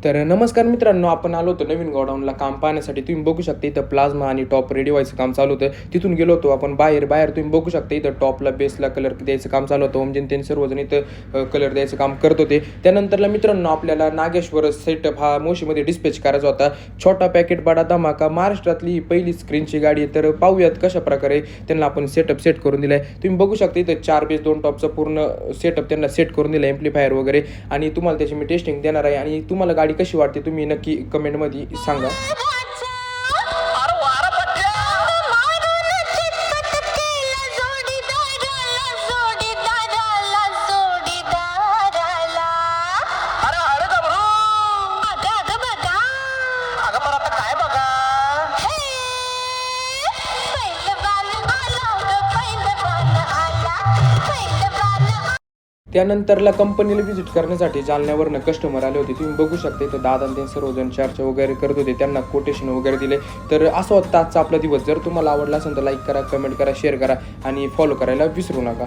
तर नमस्कार मित्रांनो, आपण आलो होतो नवीन गोडाऊनला काम पाहण्यासाठी. तुम्ही बघू शकता इथं प्लाझ्मा आणि टॉप रेडी व्हायचं काम चालू होतं. तिथून गेलो होतो आपण बाहेर तुम्ही बघू शकता इथं टॉपला बेसला कलर द्यायचं काम चालू होतं. ओमजन त्यांनी सर्वजण इथं कलर द्यायचं काम करत होते. त्यानंतरला मित्रांनो आपल्याला नागेश्वर सेटअप हा मोशीमध्ये डिस्पॅच करायचा होता. छोटा पॅकेट बडा धमाका, महाराष्ट्रातली ही पहिली स्क्रीनची गाडी आहे. तर पाहूयात कशा प्रकारे त्यांना आपण सेटअप सेट करून दिला आहे. तुम्ही बघू शकता इथं 4 बेस 2 टॉपचं पूर्ण सेटअप त्यांना सेट करून दिलं, एम्प्लिफायर वगैरे. आणि तुम्हाला त्याची मी टेस्टिंग देणार आहे. आणि तुम्हाला गाडी कशी वाटते तुम्ही नक्की कमेंटमध्ये सांगा. त्यानंतरला कंपनीला व्हिजिट करण्यासाठी जालन्यावरनं कस्टमर आले होते. तुम्ही बघू शकता इथं दादा ते सर्वजण चर्चा वगैरे करत होते, त्यांना कोटेशन वगैरे दिले. तर असं होतं आजचा आपला दिवस. जर तुम्हाला आवडला असेल तर लाईक करा, कमेंट करा, शेअर करा आणि फॉलो करायला विसरू नका.